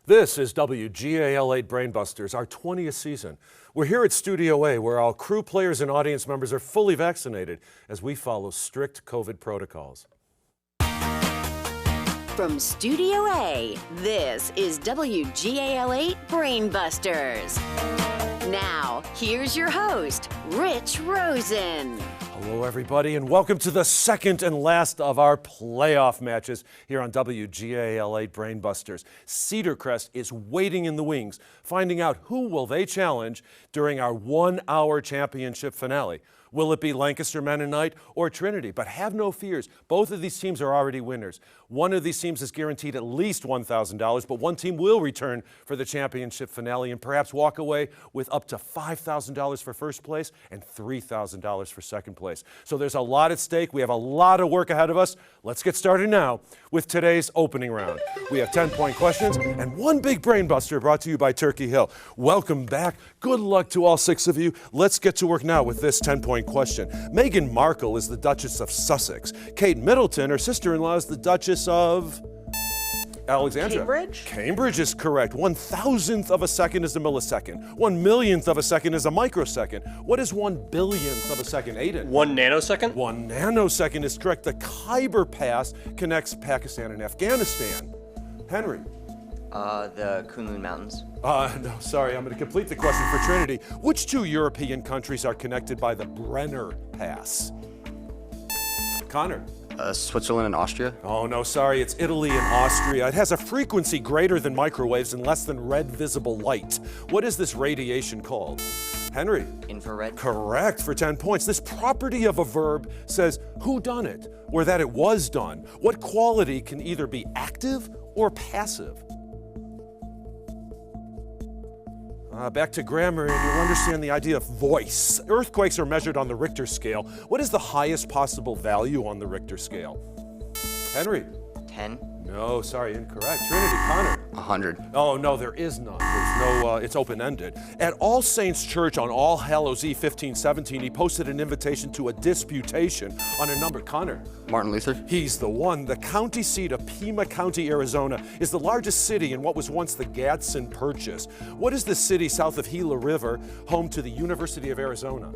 This is WGAL 8 Brainbusters, our 20th season. We're here at Studio A, where our crew, players, and audience members are fully vaccinated as we follow strict COVID protocols. From Studio A, this is WGAL 8 Brainbusters. Now, here's your host, Rich Rosen. Hello, everybody, and welcome to the second and last of our playoff matches here on WGAL 8 Brainbusters. Cedar Crest is waiting in the wings, finding out who will they challenge during our one-hour championship finale. Will it be Lancaster Mennonite or Trinity? But have no fears. Both of these teams are already winners. One of these teams is guaranteed at least $1,000, but one team will return for the championship finale and perhaps walk away with up to $5,000 for first place and $3,000 for second place. So there's a lot at stake. We have a lot of work ahead of us. Let's get started now with today's opening round. We have 10-point questions and one big brainbuster brought to you by Turkey Hill. Welcome back. Good luck to all 6 of you. Let's get to work now with this 10-point question. Meghan Markle is the Duchess of Sussex. Kate Middleton, her sister-in-law, is the Duchess of Alexandria. Cambridge? Cambridge is correct. 1,000th of a second is a millisecond. 1,000,000th of a second is a microsecond. What is 1,000,000,000th of a second, Aiden? 1 nanosecond? 1 nanosecond is correct. The Khyber Pass connects Pakistan and Afghanistan. Henry? The Kunlun Mountains. No, sorry, I'm going to complete the question for Trinity. Which 2 European countries are connected by the Brenner Pass? Connor? Switzerland and Austria. Oh, no, sorry, it's Italy and Austria. It has a frequency greater than microwaves and less than red visible light. What is this radiation called? Henry? Infrared. Correct for 10 points. This property of a verb says who done it or that it was done. What quality can either be active or passive? Back to grammar, and you'll understand the idea of voice. Earthquakes are measured on the Richter scale. What is the highest possible value on the Richter scale? Henry? 10. No, sorry, incorrect. Trinity, Connor? 100. Oh, no, there is none. There's no, it's open-ended. At All Saints Church on All Hallows Eve 1517, he posted an invitation to a disputation on a number. Connor? Martin Luther. He's the one. The county seat of Pima County, Arizona, is the largest city in what was once the Gadsden Purchase. What is the city south of Gila River, home to the University of Arizona?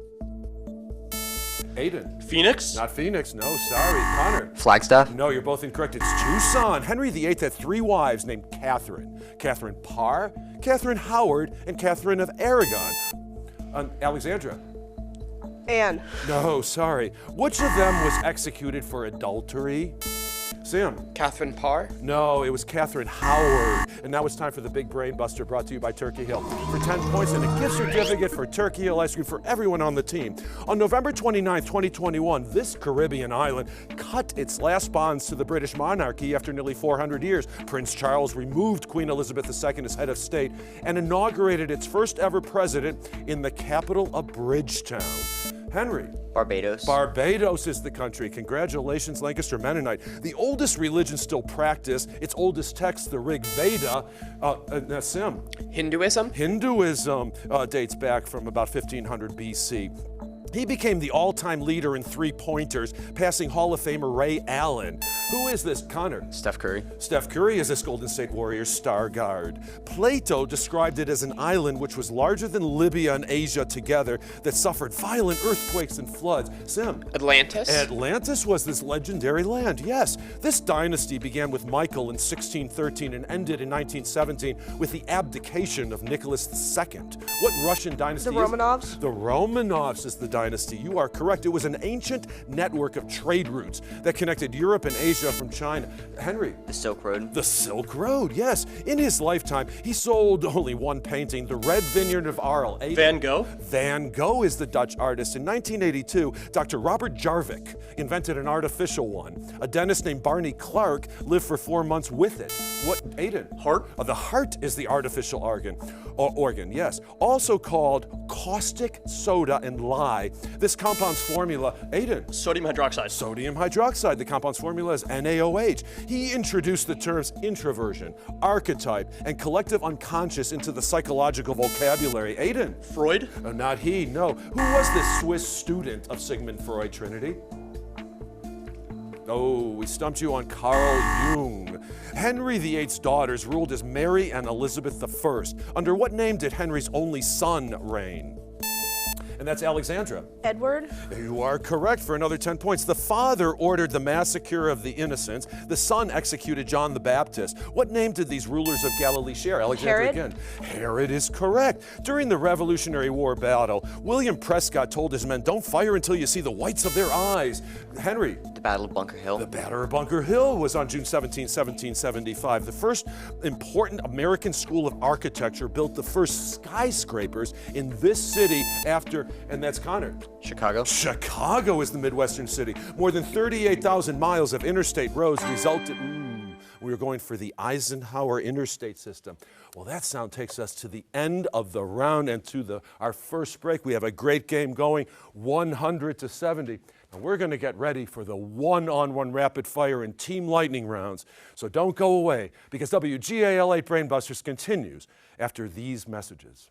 Aiden? Phoenix? Not Phoenix, no, sorry. Connor? Flagstaff. No, you're both incorrect. It's Tucson. Henry VIII had 3 wives named Catherine. Catherine Parr, Catherine Howard, and Catherine of Aragon. Alexandra? Anne. No, sorry. Which of them was executed for adultery? Sam? Catherine Parr? No, it was Catherine Howard. And now it's time for the Big Brain Buster brought to you by Turkey Hill. For 10 points and a gift certificate for Turkey Hill ice cream for everyone on the team. On November 29, 2021, this Caribbean island cut its last bonds to the British monarchy after nearly 400 years. Prince Charles removed Queen Elizabeth II as head of state and inaugurated its first ever president in the capital of Bridgetown. Henry? Barbados. Barbados is the country. Congratulations, Lancaster Mennonite. The oldest religion still practiced, its oldest text, the Rig Veda, Sim. Hinduism? Hinduism dates back from about 1500 BC. He became the all-time leader in 3-pointers, passing Hall of Famer Ray Allen. Who is this, Connor? Steph Curry. Steph Curry is this Golden State Warriors star guard. Plato described it as an island which was larger than Libya and Asia together that suffered violent earthquakes and floods. Sim? Atlantis? Atlantis was this legendary land, yes. This dynasty began with Michael in 1613 and ended in 1917 with the abdication of Nicholas II. What Russian dynasty The Romanovs? The Romanovs is the dynasty. You are correct. It was an ancient network of trade routes that connected Europe and Asia from China. Henry? The Silk Road. The Silk Road, yes. In his lifetime, he sold only one painting, The Red Vineyard of Arles. Van Gogh? Van Gogh is the Dutch artist. In 1982, Dr. Robert Jarvik invented an artificial one. A dentist named Barney Clark lived for 4 months with it. What, Aiden? Heart? The heart is the artificial organ, yes. Also called caustic soda and lye. This compound's formula, Aiden? Sodium hydroxide. Sodium hydroxide. The compound's formula is NaOH. He introduced the terms introversion, archetype, and collective unconscious into the psychological vocabulary. Aiden? Freud? Not he, no. Who was this Swiss student of Sigmund Freud, Trinity? Oh, we stumped you on Carl Jung. Henry VIII's daughters ruled as Mary and Elizabeth I. Under what name did Henry's only son reign? And that's Alexandra. Edward. You are correct for another 10 points. The father ordered the massacre of the innocents. The son executed John the Baptist. What name did these rulers of Galilee share? Alexandra Herod. again. Herod is correct. During the Revolutionary War battle, William Prescott told his men, don't fire until you see the whites of their eyes. Henry. The Battle of Bunker Hill. The Battle of Bunker Hill was on June 17, 1775. The first important American school of architecture built the first skyscrapers in this city after, and that's Connor. Chicago. Chicago is the Midwestern city. More than 38,000 miles of interstate roads resulted. We were going for the Eisenhower interstate system. Well, that sound takes us to the end of the round and to our first break. We have a great game going, 100-70. Now we're going to get ready for the one-on-one rapid fire and team lightning rounds. So don't go away, because WGAL8 Brainbusters continues after these messages.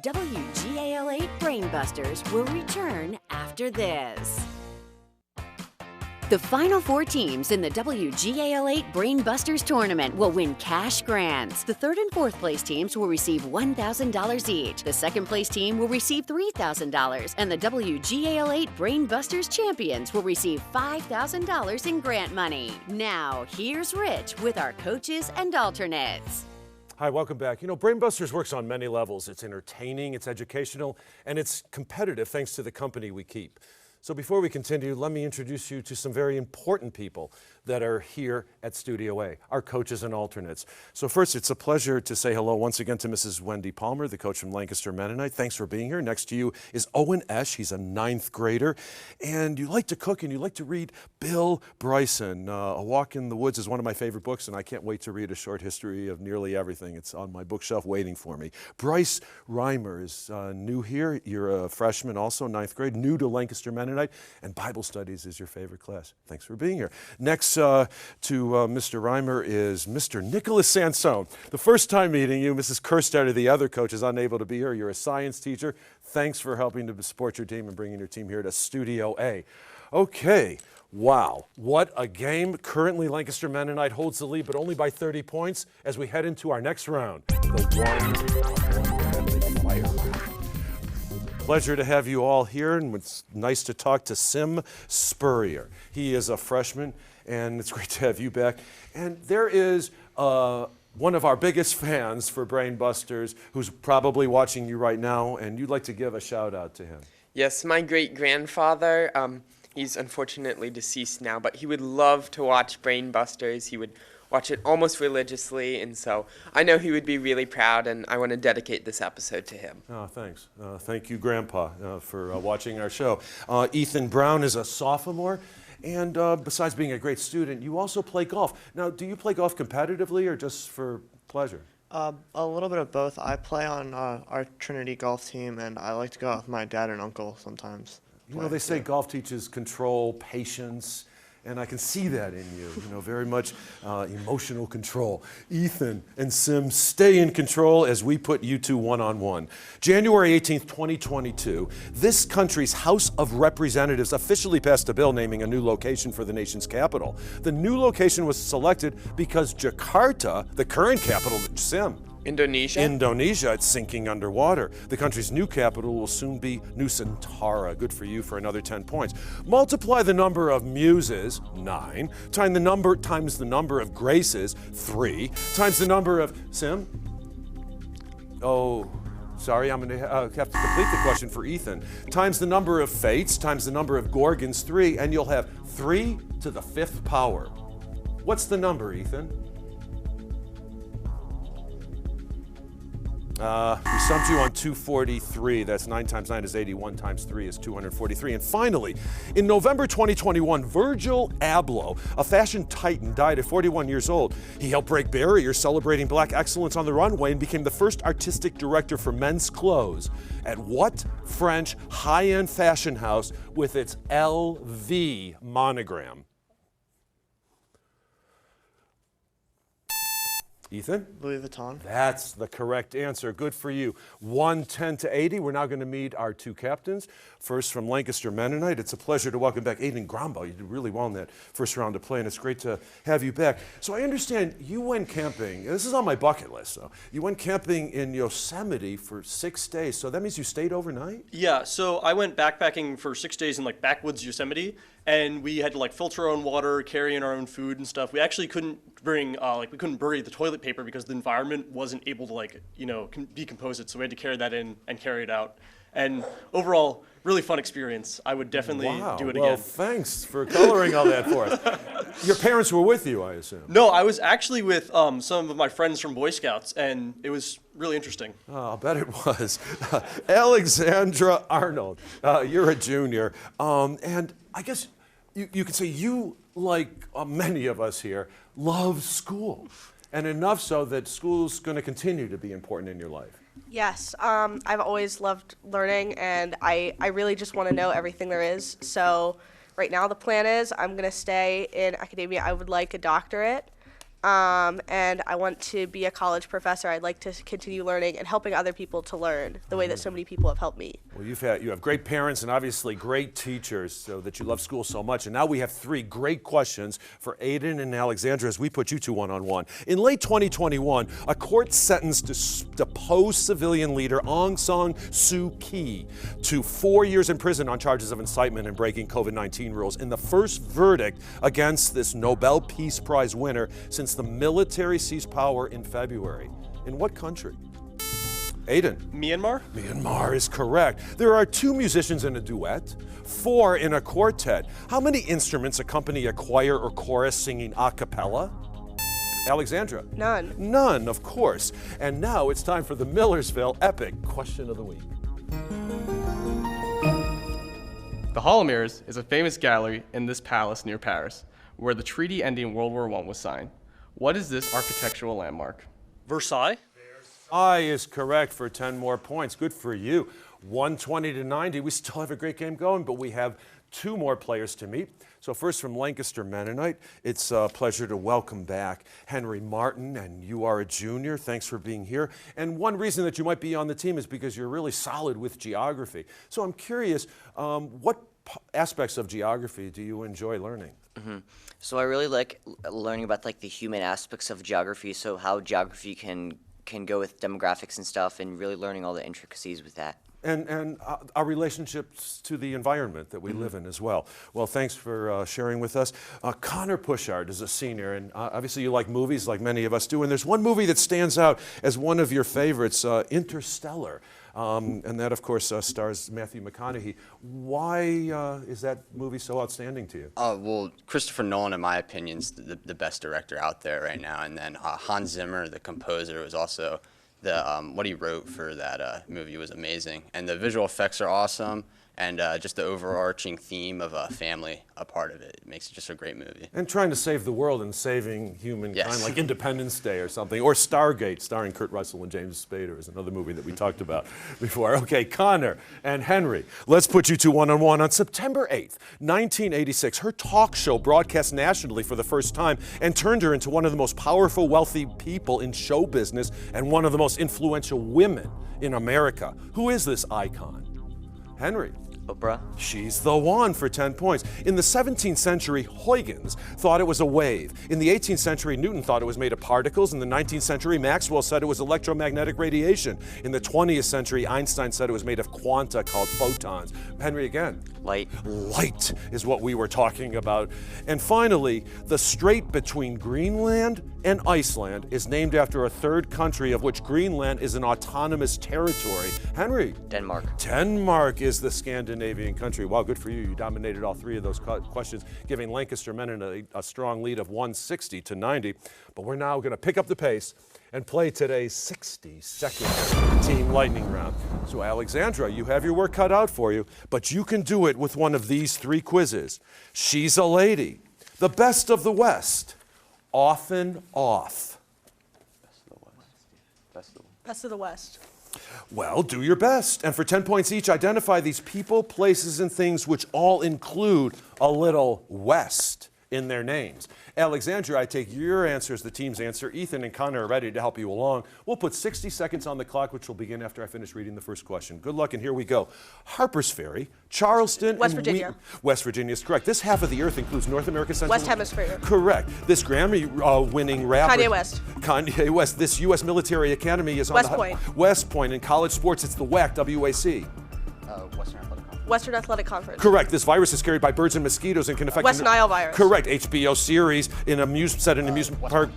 WGAL8 Brainbusters will return after this. The final 4 teams in the WGAL8 Brainbusters tournament will win cash grants. The 3rd and 4th place teams will receive $1,000 each. The 2nd place team will receive $3,000. And the WGAL8 Brainbusters champions will receive $5,000 in grant money. Now, here's Rich with our coaches and alternates. Hi, welcome back. You know, Brainbusters works on many levels. It's entertaining, it's educational, and it's competitive thanks to the company we keep. So before we continue, let me introduce you to some very important people that are here at Studio A, our coaches and alternates. So first, it's a pleasure to say hello once again to Mrs. Wendy Palmer, the coach from Lancaster Mennonite. Thanks for being here. Next to you is Owen Esch. He's a 9th grader. And you like to cook and you like to read Bill Bryson. A Walk in the Woods is one of my favorite books, and I can't wait to read a short history of nearly everything. It's on my bookshelf waiting for me. Bryce Reimer is new here. You're a freshman also, 9th grade, new to Lancaster Mennonite, and Bible studies is your favorite class. Thanks for being here. Next to Mr. Reimer is Mr. Nicholas Sansone. The first time meeting you, Mrs. Kerstetter, the other coach, is unable to be here. You're a science teacher. Thanks for helping to support your team and bringing your team here to Studio A. Okay, wow, what a game. Currently, Lancaster Mennonite holds the lead, but only by 30 points as we head into our next round, the one-on-one fire round. Pleasure to have you all here, and it's nice to talk to Sim Spurrier. He is a freshman, and it's great to have you back. And there is one of our biggest fans for Brainbusters who's probably watching you right now, and you'd like to give a shout out to him. Yes, my great-grandfather, he's unfortunately deceased now, but he would love to watch Brainbusters. He would watch it almost religiously, and so I know he would be really proud, and I want to dedicate this episode to him. Oh, thanks. Thank you, Grandpa, for watching our show. Ethan Brown is a sophomore, and besides being a great student, you also play golf. Now, do you play golf competitively or just for pleasure? A little bit of both. I play on our Trinity golf team, and I like to go out with my dad and uncle sometimes. You know, they say golf teaches control, patience, and I can see that in you, very much emotional control. Ethan and Sim, stay in control as we put you two one-on-one. January 18th, 2022, this country's House of Representatives officially passed a bill naming a new location for the nation's capital. The new location was selected because Jakarta, the current capital, Sim, Indonesia, it's sinking underwater. The country's new capital will soon be Nusantara. Good for you for another 10 points. Multiply the number of muses, 9, times the number of graces, 3, times the number of, Sim? Oh, sorry, I'm going to have to complete the question for Ethan. Times the number of fates, times the number of gorgons, 3, and you'll have 3 to the 5th power. What's the number, Ethan? We stumped you on 243. That's 9 times 9 is 80. 1 times 3 is 243. And finally, in November 2021, Virgil Abloh, a fashion titan, died at 41 years old. He helped break barriers celebrating black excellence on the runway and became the first artistic director for men's clothes at what French high-end fashion house with its LV monogram? Ethan? Louis Vuitton. That's the correct answer. Good for you. 110 to 80. We're now going to meet our two captains. First from Lancaster Mennonite, it's a pleasure to welcome back Aiden Grombo. You did really well in that first round of play, and it's great to have you back. So I understand you went camping. This is on my bucket list. So you went camping in Yosemite for 6 days. So that means you stayed overnight? Yeah, so I went backpacking for 6 days in like backwoods Yosemite, and we had to like filter our own water, carry in our own food and stuff. We actually couldn't bring we couldn't bury the toilet paper because the environment wasn't able to decompose it. So we had to carry that in and carry it out. And overall, really fun experience. I would definitely do it Well, again. thanks for coloring all that for us. Your parents were with you, I assume. No, I was actually with some of my friends from Boy Scouts, and it was really interesting. Oh, I'll bet it was. Alexandra Arnold, you're a junior. And I guess you could say you, like many of us here, love school. And enough so that school's going to continue to be important in your life. Yes, I've always loved learning, and I really just want to know everything there is. So right now the plan is I'm going to stay in academia. I would like a doctorate, and I want to be a college professor. I'd like to continue learning and helping other people to learn the way that so many people have helped me. Well, you have great parents and obviously great teachers, so that you love school so much. And now we have 3 great questions for Aiden and Alexandra as we put you two one-on-one. In late 2021, a court sentenced deposed civilian leader Aung San Suu Kyi to 4 years in prison on charges of incitement and breaking COVID-19 rules, in the first verdict against this Nobel Peace Prize winner since the military seized power in February. In what country? Aiden. Myanmar? Myanmar is correct. There are 2 musicians in a duet, 4 in a quartet. How many instruments accompany a choir or chorus singing a cappella? Alexandra? None. None, of course. And now it's time for the Millersville Epic Question of the Week. The Hall of Mirrors is a famous gallery in this palace near Paris, where the treaty ending World War I was signed. What is this architectural landmark? Versailles? I is correct for 10 more points. Good for you. 120 to 90. We still have a great game going, but we have 2 more players to meet. So first from Lancaster Mennonite, it's a pleasure to welcome back Henry Martin, and you are a junior. Thanks for being here. And one reason that you might be on the team is because you're really solid with geography. So I'm curious, what aspects of geography do you enjoy learning? So I really like learning about like the human aspects of geography, so how geography can go with demographics and stuff, and really learning all the intricacies with that. And our relationships to the environment that we live in as well. Well, thanks for sharing with us. Connor Pushard is a senior, and obviously you like movies like many of us do, and there's one movie that stands out as one of your favorites, Interstellar. And that, of course, stars Matthew McConaughey. Why is that movie so outstanding to you? Well, Christopher Nolan, in my opinion, is the best director out there right now. And then Hans Zimmer, the composer, was also what he wrote for that movie was amazing. And the visual effects are awesome. And just the overarching theme of a family, a part of it. It makes it just a great movie. And trying to save the world and saving humankind, Yes. like Independence Day or something. Or Stargate, starring Kurt Russell and James Spader, is another movie that we talked about before. Okay, Connor and Henry, let's put you two one-on-one. On September 8th, 1986, her talk show broadcast nationally for the first time and turned her into one of the most powerful, wealthy people in show business and one of the most influential women in America. Who is this icon? Henry. Oprah? She's the one for 10 points. In the 17th century, Huygens thought it was a wave. In the 18th century, Newton thought it was made of particles. In the 19th century, Maxwell said it was electromagnetic radiation. In the 20th century, Einstein said it was made of quanta called photons. Henry again. Light? Light is what we were talking about. And finally, the strait between Greenland and Iceland is named after a third country of which Greenland is an autonomous territory. Henry. Denmark. Denmark is the Scandinavian country. Wow, good for you. You dominated all 3 of those questions, giving Lancaster Mennonite a strong lead of 160 to 90. But we're now going to pick up the pace and play today's 60-second Team Lightning Round. So Alexandra, you have your work cut out for you, but you can do it with one of these 3 quizzes. She's a lady. The best of the West. Often off. Best of the West. Well, do your best. And for 10 points each, identify these people, places, and things which all include a little West in their names. Alexandra, I take your answer as the team's answer. Ethan and Connor are ready to help you along. We'll put 60 seconds on the clock, which will begin after I finish reading the first question. Good luck, and here we go. Harper's Ferry, Charleston, West and Virginia. West Virginia is correct. This half of the earth includes North America, Central. West Hemisphere. Correct. This Grammy-winning rapper. Kanye West. Kanye West. This U.S. military academy is on West the Point. West Point. In college sports, it's the WAC, W-A-C. Western Athletic Conference. Western Athletic Conference. Correct. This virus is carried by birds and mosquitoes and can affect. West Nile virus. Correct. HBO series in set in amusement park.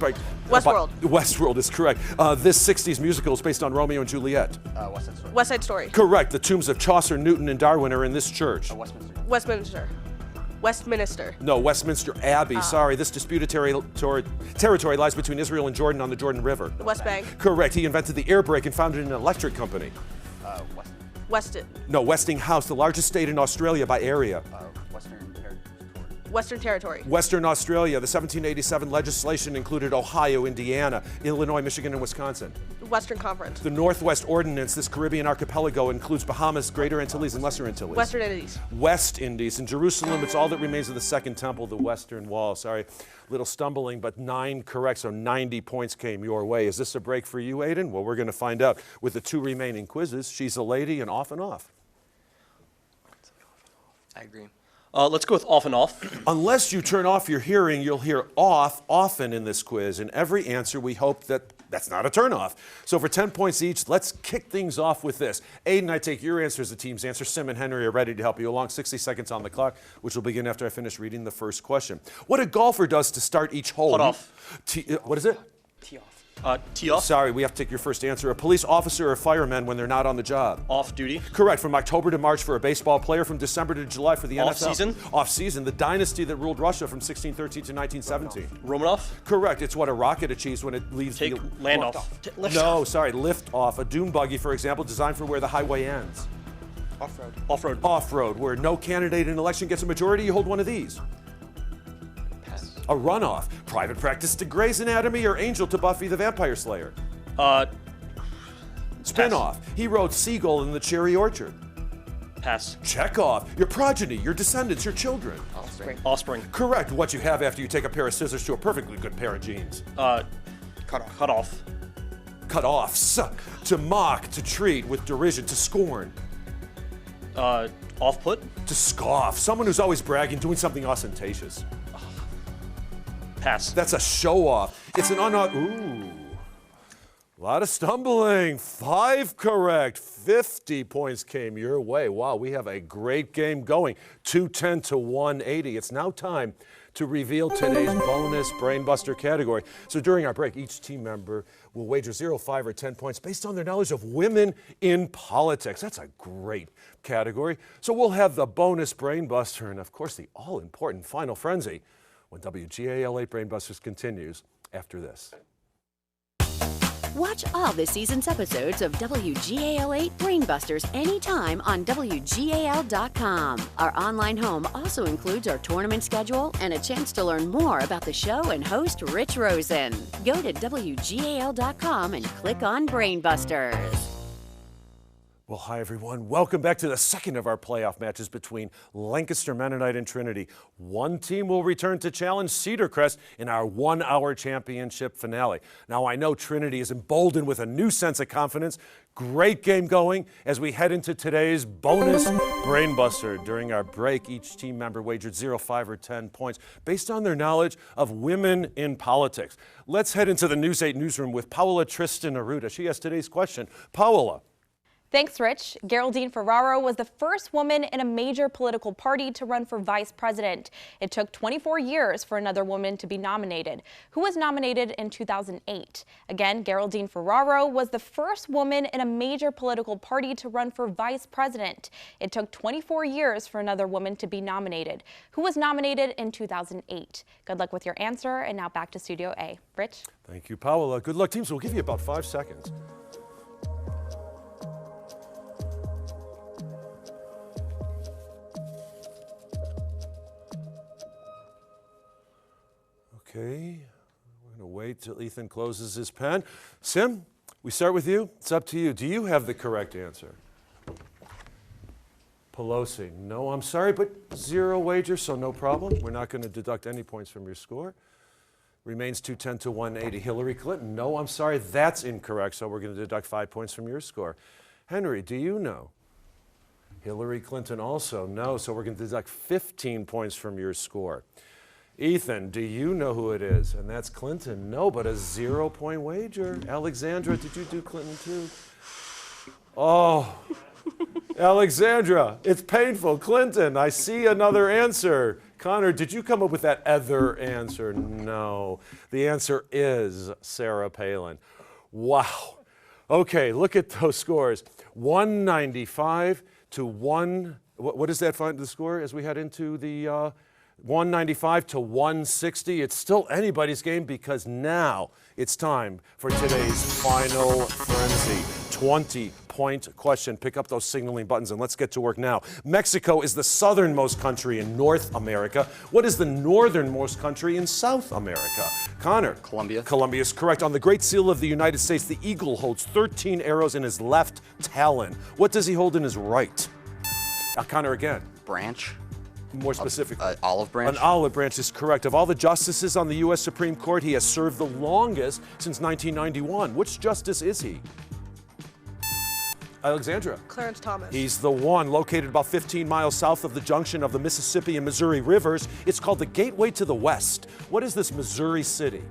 Westworld. Westworld is correct. This 60s musical is based on Romeo and Juliet. West Side Story. West Side Story. Correct. The tombs of Chaucer, Newton, and Darwin are in this church. Westminster. Westminster. Westminster. No, Westminster Abbey. Sorry, this disputed territory lies between Israel and Jordan on the Jordan River. The West Bank. Correct. He invented the air brake and founded an electric company. Weston. No, Westinghouse, the largest state in Australia by area. Western Territory. Western Territory. Western Australia, the 1787 legislation included Ohio, Indiana, Illinois, Michigan, and Wisconsin. Western Conference. The Northwest Ordinance, this Caribbean archipelago, includes Bahamas, Greater Antilles, and Lesser Antilles. Western Indies. West Indies. In Jerusalem, it's all that remains of the Second Temple, the Western Wall. Sorry, little stumbling, but 9 correct, so 90 points came your way. Is this a break for you, Aiden? Well, we're going to find out with the 2 remaining quizzes. She's a lady and off and off. I agree. Let's go with off and off. Unless you turn off your hearing, you'll hear off often in this quiz. In every answer, we hope that's not a turnoff. So for 10 points each, let's kick things off with this. Aiden, I take your answer as the team's answer. Sim and Henry are ready to help you along. 60 seconds on the clock, which will begin after I finish reading the first question. What a golfer does to start each hole. Putt off. What is it? Tee off. Tee off. Sorry, we have to take your first answer. A police officer or fireman when they're not on the job. Off duty. Correct. From October to March for a baseball player, from December to July for the NFL. Off-season? Off-season. The dynasty that ruled Russia from 1613 to 1917. Romanov. Correct. It's what a rocket achieves when it leaves Take the... land off. No, sorry, lift off. A dune buggy, for example, designed for where the highway ends. Off-road. Off-road. Off-road, where no candidate in an election gets a majority, you hold one of these. Pass. A runoff. Private practice to Grey's Anatomy or Angel to Buffy the Vampire Slayer. Spin-off. He wrote Seagull in the Cherry Orchard. Pass. Chekhov. Your progeny, your descendants, your children. Offspring. Offspring. Correct. What you have after you take a pair of scissors to a perfectly good pair of jeans. Cut off. Cut off. Cut-offs. To mock, to treat with derision, to scorn. Off put. To scoff. Someone who's always bragging, doing something ostentatious. Pass. That's a show-off. It's an ooh. A lot of stumbling. 5 correct. 50 points came your way. Wow, we have a great game going. 210 to 180. It's now time to reveal today's bonus Brainbuster category. So during our break, each team member will wager 0, 5, or 10 points based on their knowledge of women in politics. That's a great category. So we'll have the bonus Brainbuster and, of course, the all-important Final Frenzy when WGAL 8 Brainbusters continues after this. Watch all this season's episodes of WGAL 8 Brainbusters anytime on WGAL.com. Our online home also includes our tournament schedule and a chance to learn more about the show and host Rich Rosen. Go to WGAL.com and click on Brainbusters. Well, hi, everyone. Welcome back to the second of our playoff matches between Lancaster Mennonite and Trinity. One team will return to challenge Cedar Crest in our 1-hour championship finale. Now, I know Trinity is emboldened with a new sense of confidence. Great game going as we head into today's bonus Brainbuster. During our break, each team member wagered 0, 5, or 10 points based on their knowledge of women in politics. Let's head into the News 8 newsroom with Paola Tristan Aruda. She has today's question. Paola. Thanks, Rich. Geraldine Ferraro was the first woman in a major political party to run for vice president. It took 24 years for another woman to be nominated. Who was nominated in 2008? Again, Geraldine Ferraro was the first woman in a major political party to run for vice president. It took 24 years for another woman to be nominated. Who was nominated in 2008? Good luck with your answer, and now back to Studio A. Rich? Thank you, Paola. Good luck, teams. We'll give you about 5 seconds. Okay, we're going to wait till Ethan closes his pen. Sim, we start with you. It's up to you. Do you have the correct answer? Pelosi. No, I'm sorry, but 0 wager, so no problem. We're not going to deduct any points from your score. Remains 210 to 180. Hillary Clinton. No, I'm sorry, that's incorrect, so we're going to deduct 5 points from your score. Henry, do you know? Hillary Clinton also. No, so we're going to deduct 15 points from your score. Ethan, do you know who it is? And that's Clinton. No, but a 0-point wager. Alexandra, did you do Clinton too? Oh, Alexandra, it's painful. Clinton, I see another answer. Connor, did you come up with that other answer? No. The answer is Sarah Palin. Wow. Okay, look at those scores. 195 to 1. What does that find the score as we head into the 195 to 160? It's still anybody's game because now it's time for today's final frenzy. 20-point question. Pick up those signaling buttons and let's get to work now. Mexico is the southernmost country in North America. What is the northernmost country in South America? Connor. Colombia. Colombia is correct. On the Great Seal of the United States, the eagle holds 13 arrows in his left talon. What does he hold in his right? Connor again. Branch. More specifically. Olive branch. An olive branch is correct. Of all the justices on the U.S. Supreme Court, he has served the longest since 1991. Which justice is he? Alexandra. Clarence Thomas. He's the one located about 15 miles south of the junction of the Mississippi and Missouri rivers. It's called the Gateway to the West. What is this Missouri city?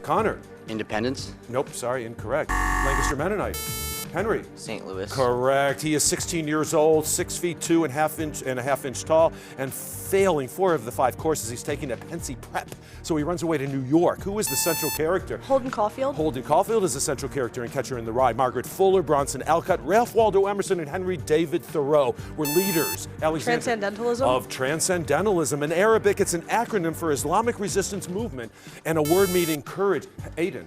Connor. Independence. Nope, sorry, incorrect. Lancaster Mennonite. Henry. St. Louis. Correct. He is 16 years old, 6 feet 2 and a half inch tall, and failing 4 of the 5 courses he's taking at Pensy Prep. So he runs away to New York. Who is the central character? Holden Caulfield. Holden Caulfield is the central character in Catcher in the Rye. Margaret Fuller, Bronson Alcott, Ralph Waldo Emerson, and Henry David Thoreau were leaders. Transcendentalism. Of Transcendentalism. In Arabic, it's an acronym for Islamic Resistance Movement and a word meaning courage. Aiden.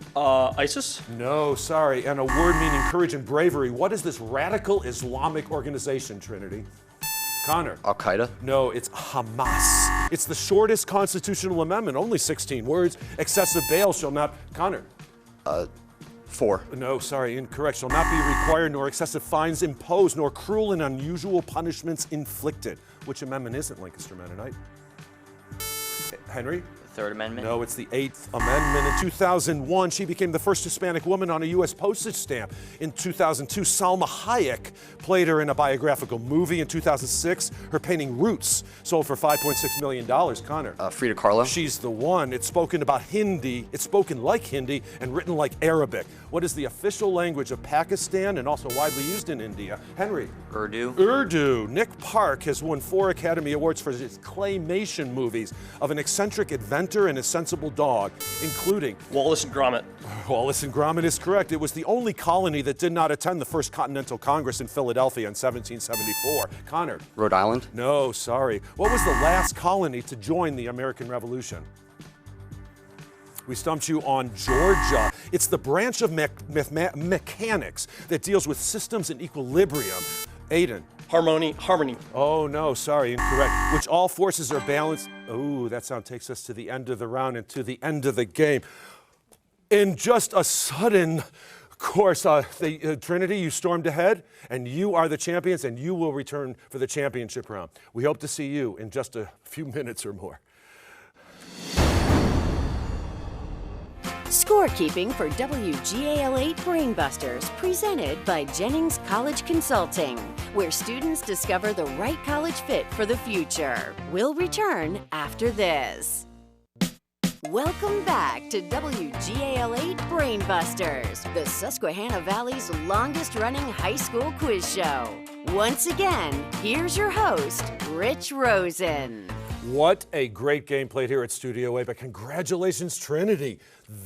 ISIS? No, sorry. And a word meaning courage and bravery. What is this radical Islamic organization, Trinity? Connor. Al Qaeda. No, it's Hamas. It's the shortest constitutional amendment, only 16 words. Excessive bail shall not. Connor. 4. No, sorry, incorrect. Shall not be required, nor excessive fines imposed, nor cruel and unusual punishments inflicted. Which amendment isn't, Lancaster Mennonite? Henry? Third Amendment? No, it's the 8th Amendment. In 2001, she became the first Hispanic woman on a U.S. postage stamp. In 2002, Salma Hayek played her in a biographical movie. In 2006, her painting Roots sold for $5.6 million. Connor. Frida Kahlo. She's the one. It's spoken about Hindi. It's spoken like Hindi and written like Arabic. What is the official language of Pakistan and also widely used in India? Henry. Urdu. Urdu. Nick Park has won 4 Academy Awards for his claymation movies of an eccentric inventor and a sensible dog, including Wallace and Gromit. Wallace and Gromit is correct. It was the only colony that did not attend the First Continental Congress in Philadelphia in 1774. Connor. Rhode Island. No, sorry. What was the last colony to join the American Revolution? We stumped you on Georgia. It's the branch of mechanics that deals with systems and equilibrium. Aiden. Harmony. Oh, no, sorry, incorrect. Which all forces are balanced. Oh, that sound takes us to the end of the round and to the end of the game. In just a sudden course, Trinity, you stormed ahead, and you are the champions, and you will return for the championship round. We hope to see you in just a few minutes or more. Scorekeeping for WGAL8 Brainbusters, presented by Jennings College Consulting, where students discover the right college fit for the future. We'll return after this. Welcome back to WGAL8 Brainbusters, the Susquehanna Valley's longest-running high school quiz show. Once again, here's your host, Rich Rosen. What a great game played here at Studio A, but congratulations, Trinity.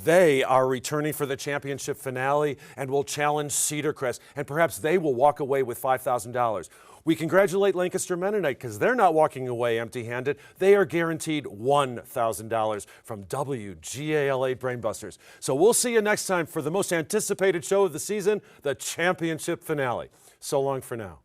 They are returning for the championship finale and will challenge Cedar Crest, and perhaps they will walk away with $5,000. We congratulate Lancaster Mennonite because they're not walking away empty-handed. They are guaranteed $1,000 from WGAL8 Brainbusters. So we'll see you next time for the most anticipated show of the season, the championship finale. So long for now.